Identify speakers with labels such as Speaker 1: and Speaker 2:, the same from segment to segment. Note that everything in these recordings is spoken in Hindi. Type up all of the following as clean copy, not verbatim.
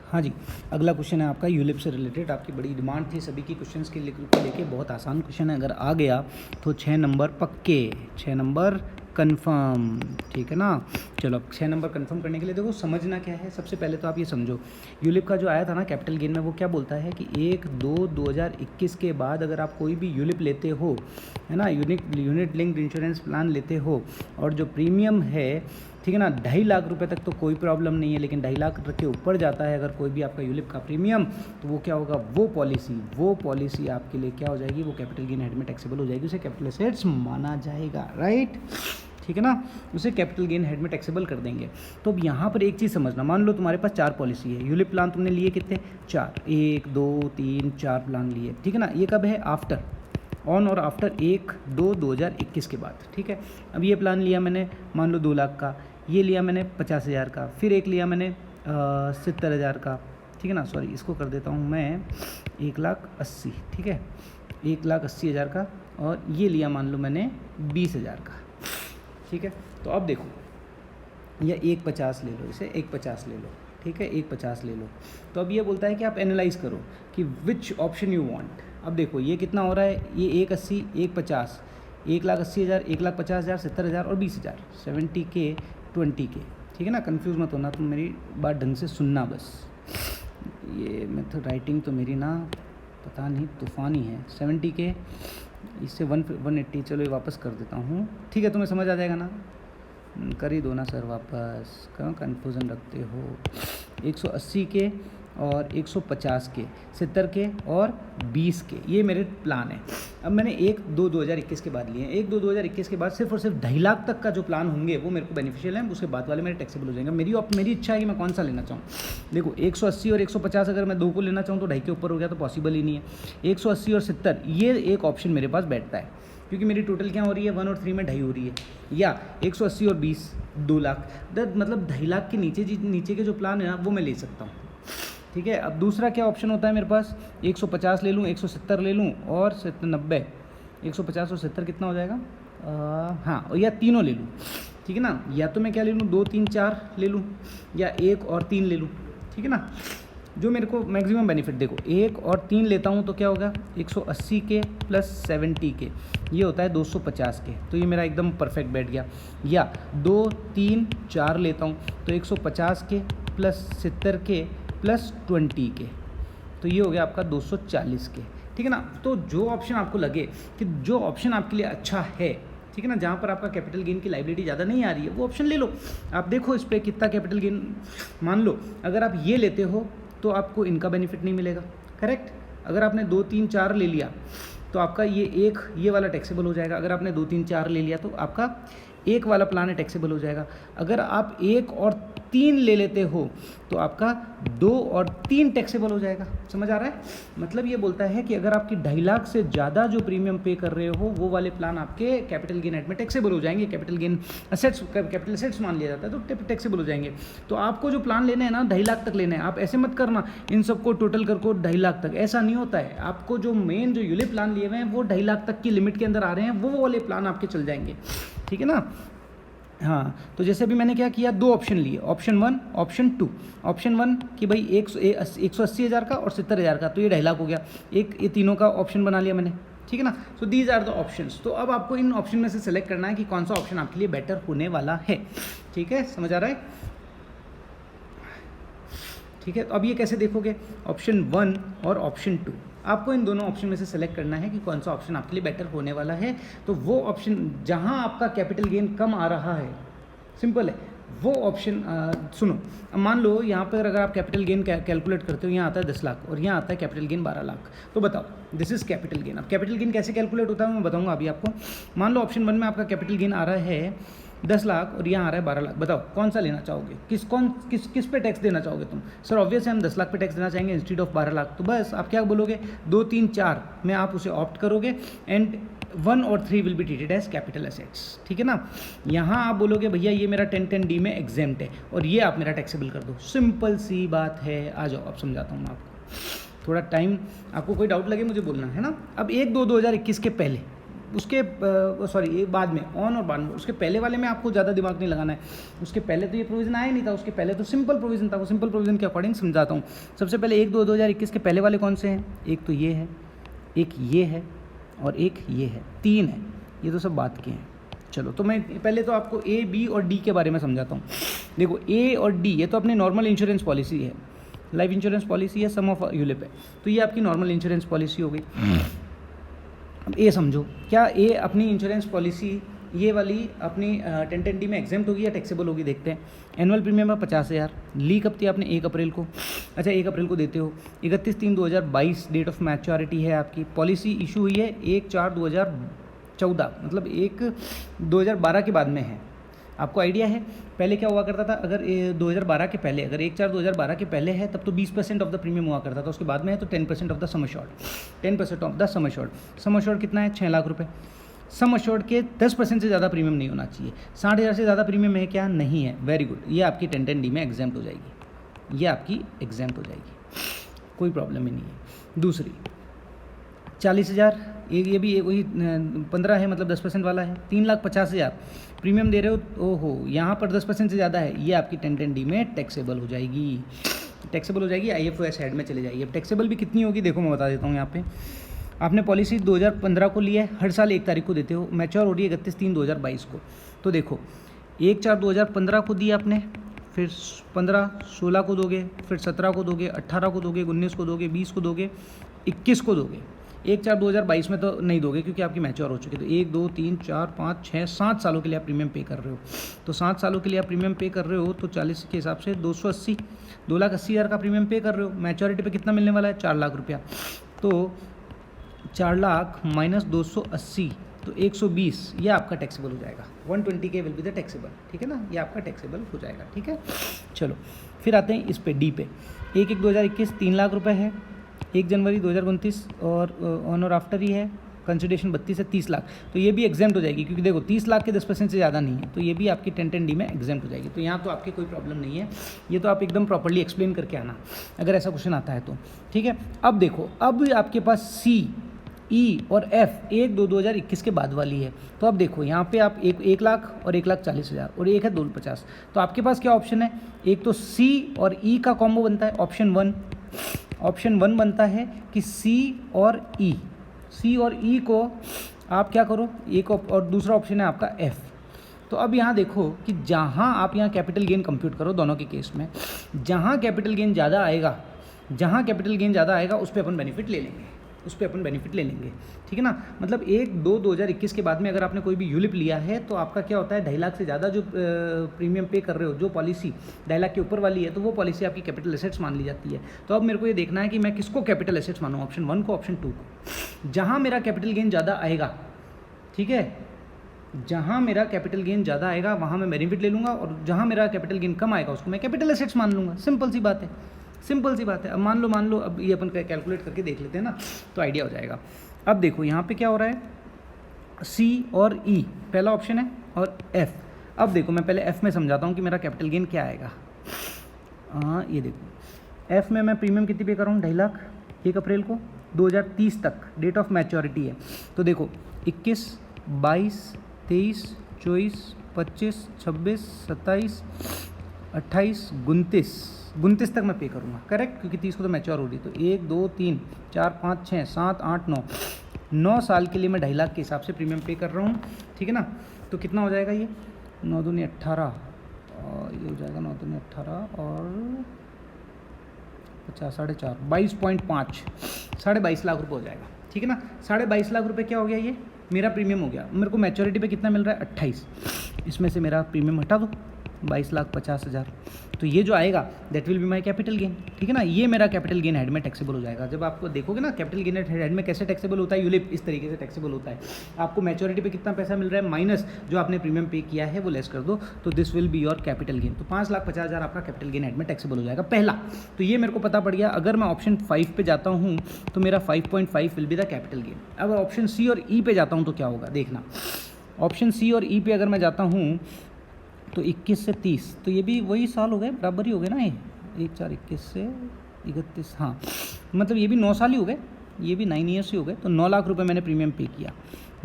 Speaker 1: हाँ जी, अगला क्वेश्चन है आपका यूलिप से रिलेटेड। आपकी बड़ी डिमांड थी सभी की क्वेश्चंस के लेके। बहुत आसान क्वेश्चन है, अगर आ गया तो 6 नंबर पक्के, 6 नंबर कंफर्म, ठीक है ना। चलो अब 6 नंबर कंफर्म करने के लिए देखो समझना क्या है। सबसे पहले तो आप ये समझो, यूलिप का जो आया था ना कैपिटल गेन में, वो क्या बोलता है कि 1/2/2021 के बाद अगर आप कोई भी यूलिप लेते हो, है ना, यूनिट लिंक्ड इंश्योरेंस प्लान लेते हो, और जो प्रीमियम है, ठीक है ना, 2.5 लाख रुपए तक तो कोई प्रॉब्लम नहीं है, लेकिन 2.5 लाख के ऊपर जाता है अगर कोई भी आपका यूलिप का प्रीमियम, तो वो क्या होगा, वो पॉलिसी आपके लिए क्या हो जाएगी, वो कैपिटल गेन हेड में टैक्सेबल हो जाएगी, उसे कैपिटल एसेट्स माना जाएगा, राइट, ठीक है ना, उसे कैपिटल गेन हेड में टैक्सेबल कर देंगे। तो अब यहाँ पर एक चीज़ समझना, मान लो तुम्हारे पास 4 पॉलिसी है, यूलिप प्लान तुमने लिए कितने, 4, 1 2 3 4 प्लान लिए, ठीक है ना। ये कब है, आफ्टर, ऑन और आफ्टर 1/2/2021 के बाद, ठीक है। अब ये प्लान लिया मैंने मान लो 2 लाख का, ये लिया मैंने 50,000 का, फिर एक लिया मैंने 70,000 का, ठीक है ना, सॉरी इसको कर देता हूँ मैं 1,80,000, ठीक है, 1,80,000 का, और ये लिया मान लो मैंने 20,000 का, ठीक है। तो अब देखो, या 1,50 ले लो, इसे 1,50 ले लो, ठीक है, 1,50 ले लो। तो अब ये बोलता है कि आप एनालाइज करो कि विच ऑप्शन यू वांट। अब देखो ये कितना हो रहा है, ये 1,80, 1,50, 1,80,000, 1,50,000, 70,000 और 20,000, 70K 20K, ठीक है ना। कंफ्यूज मत होना, तुम मेरी बात ढंग से सुनना बस। ये मेथड राइटिंग तो मेरी ना पता नहीं तूफ़ानी है। 70K इससे 180, चलो ये वापस कर देता हूँ, ठीक है, तुम्हें समझ आ जाएगा ना, कर ही दो ना सर वापस, क्यों कन्फ्यूज़न रखते हो। 180 के और 150 के, 70 के और 20 के, ये मेरे प्लान है। अब मैंने 1/2/2021 के बाद लिए हैं, 1/2/2021 के बाद सिर्फ और सिर्फ 2.5 लाख तक का जो प्लान होंगे वो मेरे को बेनिफिशियल हैं, उसके बाद वाले मेरे टैक्सेबल हो जाएंगे। मेरी इच्छा है कि मैं कौन सा लेना चाहूँ। देखो 180 और 150 अगर मैं 2 को लेना चाहूँ तो 2.5 के ऊपर हो गया तो पॉसिबल ही नहीं है। 180 और 70 ये एक ऑप्शन मेरे पास बैठता है, क्योंकि मेरी टोटल क्या हो रही है, 1 और 3 में 2.5 हो रही है। या 180 और 20 2 लाख, मतलब 2.5 लाख के नीचे के जो प्लान है ना वो मैं ले सकता हूँ, ठीक है। अब दूसरा क्या ऑप्शन होता है मेरे पास, 150 ले लूँ, 170 ले लूँ और 90, 150 और 70 कितना हो जाएगा, हाँ, या तीनों ले लूँ, ठीक है ना। या तो मैं क्या ले लूँ, 2 3 4 ले लूँ, या 1 और 3 ले लूँ, ठीक है ना। जो मेरे को मैक्सिमम बेनिफिट, देखो 1 और 3 लेता हूँ तो क्या होगा, 180 के प्लस 70 के, ये होता है 250 के, तो ये मेरा एकदम परफेक्ट बैठ गया। या 2 3 4 लेता हूँ तो 150 के प्लस 70 के प्लस 20 के, तो ये हो गया आपका 240 के, ठीक है ना। तो जो ऑप्शन आपको लगे कि जो ऑप्शन आपके लिए अच्छा है, ठीक है ना, जहाँ पर आपका कैपिटल गेन की लायबिलिटी ज़्यादा नहीं आ रही है, वो ऑप्शन ले लो। आप देखो इस पर कितना कैपिटल गेन, मान लो अगर आप ये लेते हो तो आपको इनका बेनिफिट नहीं मिलेगा, करेक्ट। अगर आपने 2 3 4 ले लिया तो आपका ये वाला टैक्सेबल हो जाएगा। अगर आपने 2 3 4 ले लिया तो आपका एक वाला प्लान है टैक्सेबल हो जाएगा। अगर आप 1 और 3 ले लेते हो तो आपका 2 और 3 टैक्सेबल हो जाएगा। समझ आ रहा है, मतलब ये बोलता है कि अगर आपकी 2.5 लाख से ज़्यादा जो प्रीमियम पे कर रहे हो वो वाले प्लान आपके कैपिटल गेन हेड में टैक्सेबल हो जाएंगे। कैपिटल एसेट्स मान लिया जाता है तो टैक्सेबल हो जाएंगे। तो आपको जो प्लान लेना है ना 2.5 लाख तक लेना है। आप ऐसे मत करना इन सबको टोटल कर को 2.5 लाख तक, ऐसा नहीं होता है। आपको जो मेन जो यूलिप प्लान लिए हुए हैं वो 2.5 लाख तक की लिमिट के अंदर आ रहे हैं, वो वाले प्लान आपके चल जाएंगे, ठीक है ना। हाँ, तो जैसे अभी मैंने क्या किया, 2 ऑप्शन लिए, ऑप्शन 1 ऑप्शन 2। ऑप्शन 1 कि भाई 180,000 का और 70,000 का, तो ये 2.5 लाख हो गया। ये तीनों का ऑप्शन बना लिया मैंने, ठीक है ना। So these are the options. तो अब आपको इन ऑप्शन में से सेलेक्ट करना है कि कौन सा ऑप्शन आपके लिए बेटर होने वाला है, ठीक है, समझ आ रहा है, ठीक है। तो अब ये कैसे देखोगे, ऑप्शन 1 और ऑप्शन 2, आपको इन दोनों ऑप्शन में से सेलेक्ट करना है कि कौन सा ऑप्शन आपके लिए बेटर होने वाला है। तो वो ऑप्शन जहां आपका कैपिटल गेन कम आ रहा है, सिंपल है, वो ऑप्शन सुनो। अब मान लो यहाँ पर अगर आप कैपिटल गेन कैलकुलेट करते हो, यहाँ आता है 10 लाख और यहाँ आता है कैपिटल गेन 12 लाख, तो बताओ दिस इज कैपिटल गेन। अब कैपिटल गेन कैसे कैलकुलेट होता है मैं बताऊँगा अभी आपको। मान लो ऑप्शन 1 में आपका कैपिटल गेन आ रहा है 10 लाख और यहाँ आ रहा है 12 लाख, बताओ कौन सा लेना चाहोगे, किस पे टैक्स देना चाहोगे तुम। सर ऑब्वियस है हम 10 लाख पे टैक्स देना चाहेंगे इंस्टीड ऑफ 12 लाख। तो बस आप क्या बोलोगे, 2 3 4 में आप उसे ऑप्ट करोगे एंड 1 और 3 will be treated as capital assets, ठीक है ना। यहाँ आप बोलोगे भैया ये मेरा 10(10)(d) में एग्जेम्प्ट है और ये आप मेरा टैक्सेबल कर दो। सिंपल सी बात है, आ जाओ अब समझाता हूँ मैं आपको। थोड़ा टाइम, आपको कोई डाउट लगे मुझे बोलना है ना। अब 1/2/2021 के पहले उसके सॉरी ये बाद में, ऑन और बाद में, उसके पहले वाले में आपको ज़्यादा दिमाग नहीं लगाना है। उसके पहले तो ये प्रोविज़न आया नहीं था, उसके पहले तो सिंपल प्रोविज़न था। वो सिंपल प्रोविज़न के अकॉर्डिंग समझाता हूँ। सबसे पहले 1/2/2021 के पहले वाले कौन से हैं? एक तो ये है, एक ये है और एक ये है, 3 है। ये तो सब बात के हैं। चलो तो मैं पहले तो आपको ए, बी और डी के बारे में समझाता हूँ। देखो ए और डी ये तो अपनी नॉर्मल इंश्योरेंस पॉलिसी है, लाइफ इंश्योरेंस पॉलिसी है, सम ऑफ यूलिप है। तो ये आपकी नॉर्मल इंश्योरेंस पॉलिसी हो गई। अब ए समझो, क्या ए अपनी इंश्योरेंस पॉलिसी ये वाली अपनी 1010D में एग्जेम्प्ट होगी या टैक्सेबल होगी? देखते हैं। एनुअल प्रीमियम है 50,000। ली कब थी आपने? 1 अप्रैल को। अच्छा 1 अप्रैल को देते हो। 31/3/2022 डेट ऑफ मैच्योरिटी है आपकी। पॉलिसी इशू हुई है 1/4/2014, मतलब 1/2012 के बाद में है। आपको आइडिया है पहले क्या हुआ करता था? अगर 2012 के पहले, अगर 1/4/2012 के पहले है तब तो 20% ऑफ द प्रीमियम हुआ करता था। उसके बाद में है तो 10% of the sum assured, 10% of the sum assured. Sum assured कितना है? 6 लाख रुपये। सम अश्योर्ड के 10% से ज़्यादा प्रीमियम नहीं होना चाहिए। 60,000 से ज़्यादा प्रीमियम है क्या? नहीं है। वेरी गुड, ये आपकी 1010D में एग्जाम्प्ट हो जाएगी, ये आपकी एग्जाम्प्ट हो जाएगी, कोई प्रॉब्लम ही नहीं है। दूसरी 40,000, ये भी वही 15 है, मतलब 10% वाला है। 3,50,000 प्रीमियम दे रहे हो, ओहो यहाँ पर 10% से ज़्यादा है, ये आपकी 1010D में टैक्सेबल हो जाएगी, टैक्सेबल हो जाएगी। IFOS हेड में चले जाइए। अब टैक्सेबल भी कितनी होगी देखो, मैं बता देता हूँ। यहाँ पे आपने पॉलिसी 2015 को लिया है, हर साल 1 तारीख को देते हो, मैच्योर हो रही है 31/3/2022 को। तो देखो 1/4/2015 को दिया आपने, फिर 15/16 को दोगे, फिर 17 को दोगे, 18 को दोगे, 19 को दोगे, 20 को दोगे, 21 को दोगे। 1/4/2022 में तो नहीं दोगे क्योंकि आपकी मैच्योर हो चुकी है। तो 1 2 3 4 5 6 7 सालों के लिए आप प्रीमियम पे कर रहे हो। तो 7 सालों के लिए आप प्रीमियम पे कर रहे हो, तो 40 के हिसाब से 280, 2,80,000 का प्रीमियम पे कर रहे हो। मैच्योरिटी पे कितना मिलने वाला है? 4 लाख रुपया। तो 4 लाख माइनस 280 तो 120, ये आपका टैक्सेबल हो जाएगा। 120K will be the taxable, ठीक है ना, ये आपका टैक्सेबल हो जाएगा। ठीक है, चलो फिर आते हैं इस पे, डी पे। 1/1/2021 3 लाख रुपए है। 1 जनवरी 2029 और ऑन और आफ्टर ही है। कंसिडरेशन 32 से 30 लाख, तो ये भी एग्जाम्प्ट हो जाएगी क्योंकि देखो 30 लाख के 10% से ज़्यादा नहीं है, तो ये भी आपकी 1010D में एग्जाम्प्ट हो जाएगी। तो यहाँ तो आपकी कोई प्रॉब्लम नहीं है, ये तो आप एकदम प्रॉपर्ली एक्सप्लेन करके आना अगर ऐसा क्वेश्चन आता है तो। ठीक है, अब देखो, अब आपके पास सी, ई और एफ 1/2/2021 के बाद वाली है। तो अब देखो यहाँ पे आप 1 लाख और 1,40,000 और एक है 250, तो आपके पास क्या ऑप्शन है? एक तो सी और ई का कॉम्बो बनता है, ऑप्शन वन बनता है कि सी और ई को आप क्या करो, एक और दूसरा ऑप्शन है आपका एफ। तो अब यहाँ देखो कि जहाँ आप यहाँ कैपिटल गेन कंप्यूट करो दोनों के केस में, जहाँ कैपिटल गेन ज़्यादा आएगा उस पर अपन बेनिफिट ले लेंगे, ठीक है ना। मतलब 1/2/2021 के बाद में अगर आपने कोई भी यूलिप लिया है तो आपका क्या होता है, 2.5 लाख से ज़्यादा जो प्रीमियम पे कर रहे हो, जो पॉलिसी 2.5 लाख के ऊपर वाली है, तो वो पॉलिसी आपकी कैपिटल एसेट्स मान ली जाती है। तो अब मेरे को ये देखना है कि मैं किसको कैपिटल एसेट्स मानूँ, ऑप्शन 1 को, ऑप्शन 2 को। जहाँ मेरा कैपिटल गेन ज़्यादा आएगा, ठीक है, जहाँ मेरा कैपिटल गेन ज़्यादा आएगा वहाँ मैं बेनिफिट ले लूँगा, और जहाँ मेरा कैपिटल गेन कम आएगा उसको मैं कैपिटल एसेट्स मान लूँगा। सिंपल सी बात है। अब मान लो, अब ये अपन कैलकुलेट करके देख लेते हैं ना, तो आइडिया हो जाएगा। अब देखो यहाँ पे क्या हो रहा है, सी और ई पहला ऑप्शन है, और एफ। अब देखो मैं पहले एफ में समझाता हूँ कि मेरा कैपिटल गेन क्या आएगा। ये देखो एफ में मैं प्रीमियम कितनी पे कर रहा हूँ, 2.5 लाख 1 अप्रैल को 2030 तक डेट ऑफ मैच्योरिटी है। तो देखो 21, 22, 23, 24, 25, 26, 27, 28, 29 तक मैं पे करूँगा, करेक्ट, क्योंकि 30 को तो मैच्योर हो रही। तो 1 2 3 4 5 6 7 8 9 साल के लिए मैं 2.5 लाख के हिसाब से प्रीमियम पे कर रहा हूँ, ठीक है ना। तो कितना हो जाएगा ये, 9 दूनी 18, और ये हो जाएगा 9 दूनी 18 और 50 4.5 22.5, 22.5 लाख रुपये हो जाएगा, ठीक है ना। 22.5 लाख रुपये क्या हो गया, ये मेरा प्रीमियम हो गया। मेरे को मैच्योरिटी पे कितना मिल रहा है, 28, इसमें से मेरा प्रीमियम हटा दो, 22,50,000। तो ये जो आएगा that will be my capital gain, ठीक है ना। ये मेरा कैपिटल गेन हेड में टैक्सेबल हो जाएगा। जब आपको देखोगे ना कैपिटल गेन हेड में कैसे टैक्सेबल होता है, यूलिप इस तरीके से टैक्सेबल होता है। आपको मैच्योरिटी पे कितना पैसा मिल रहा है माइनस जो आपने प्रीमियम पे किया है वो लेस कर दो, तो this will be your capital gain. तो 5,50,000 आपका कैपिटल गेन हेड में टैक्सेबल हो जाएगा पहला। तो ये मेरे को पता पड़ गया। अगर मैं ऑप्शन 5 पे जाता हूँ तो मेरा 5.5 will be the capital gain. अगर ऑप्शन सी और ई पे जाता हूँ तो क्या होगा देखना। ऑप्शन सी और ई पे अगर मैं जाता हूँ तो 21 से 30, तो ये भी वही साल हो गए, बराबर ही हो गए ना, ये 1 4 21 से 31, हाँ मतलब ये भी 9 साल ही हो गए, ये भी 9 ईयर्स ही हो गए, तो 9 लाख रुपए मैंने प्रीमियम पे किया,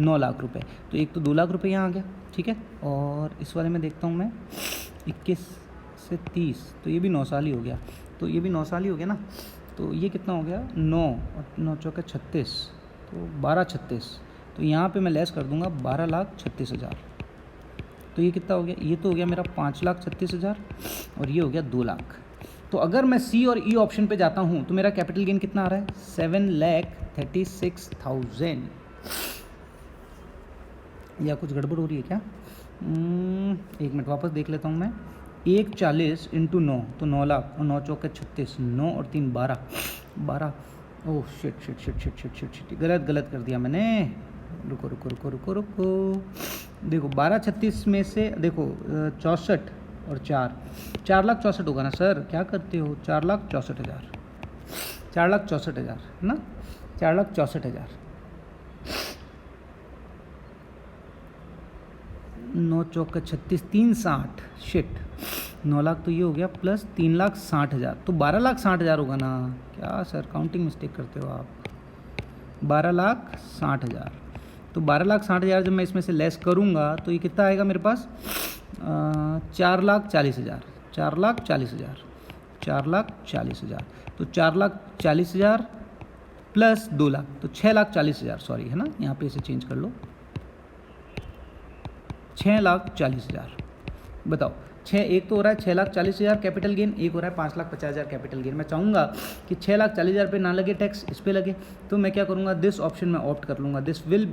Speaker 1: 9 लाख रुपए। तो एक तो 2 लाख रुपए यहाँ आ गया, ठीक है। और इस वाले में देखता हूँ मैं 21 से 30, तो ये भी 9 साल ही हो गया, तो ये भी 9 साल ही हो गया ना। तो ये कितना हो गया 9 और 9 चौके 36, तो 1236। तो यहाँ पे मैं लेस कर दूँगा 12,36,000। तो ये कितना हो गया, ये तो हो गया मेरा 5,36,000 और ये हो गया 2 लाख। तो अगर मैं सी और ई ऑप्शन पे जाता हूँ तो मेरा कैपिटल गेन कितना आ रहा है 7,36,000। या कुछ गड़बड़ हो रही है क्या? एक मिनट वापस देख लेता हूँ मैं। 140 इंटू 9 तो 9 लाख, और 9 चौके 36, 9 और 3 12। ओह शिट, गलत कर दिया मैंने। रुको। देखो 12,36 में से देखो 64 और 4,64,000 होगा ना सर, क्या करते हो 4,64,000, 4,64,000 है ना, 4,64,000। 9 चौका 36, 360, शिट 9 लाख तो ये हो गया प्लस 3,60,000, तो 12,60,000 होगा ना। क्या सर काउंटिंग मिस्टेक करते हो आप, 12,60,000। तो 12,60,000 जब मैं इसमें से लेस करूँगा तो ये कितना आएगा मेरे पास 4,40,000, 4,40,000, 4,40,000। तो 4,40,000 प्लस 2 लाख तो 6,40,000, सॉरी है ना, यहाँ पे इसे चेंज कर लो, 6,40,000। बताओ एक तो हो रहा है 6,40,000 कैपिटल गेन, एक हो रहा है 5,50,000 कैपिटल गेन। मैं चाहूँगा कि 6,40,000 पे ना लगे टैक्स, इस पे लगे, तो मैं क्या करूँगा दिस ऑप्शन में ऑप्ट कर लूँगा। दिस विल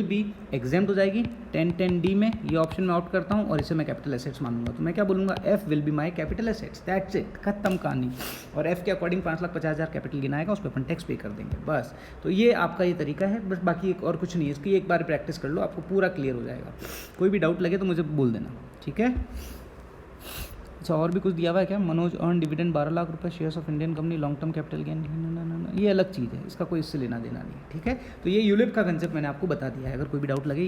Speaker 1: बी एग्जाम्प्ट हो जाएगी 10(10)D में, ये ऑप्शन में ऑप्ट करता हूँ और इसे मैं कैपिटल एसेट्स मानूंगा। तो मैं क्या बोलूँगा F will be my capital assets, that's it, खत्म कहानी। और F के अकॉर्डिंग 5,50,000 कैपिटल गेन आएगा, उस पर अपन टैक्स पे कर देंगे बस। तो ये आपका ये तरीका है बस, बाकी एक और कुछ नहीं है। इसकी एक बार प्रैक्टिस कर लो, आपको पूरा क्लियर हो जाएगा। कोई भी डाउट लगे तो मुझे बोल देना, ठीक है। अच्छा और भी कुछ दिया हुआ है क्या? मनोज अर्न डिविडेंड 12 लाख रुपए, shares of Indian company, long term capital gain, ये अलग चीज़ है, इसका कोई इससे लेना देना नहीं, ठीक है। तो ये यूलिप का कंसेप्ट मैंने आपको बता दिया है, अगर कोई भी डाउट लगे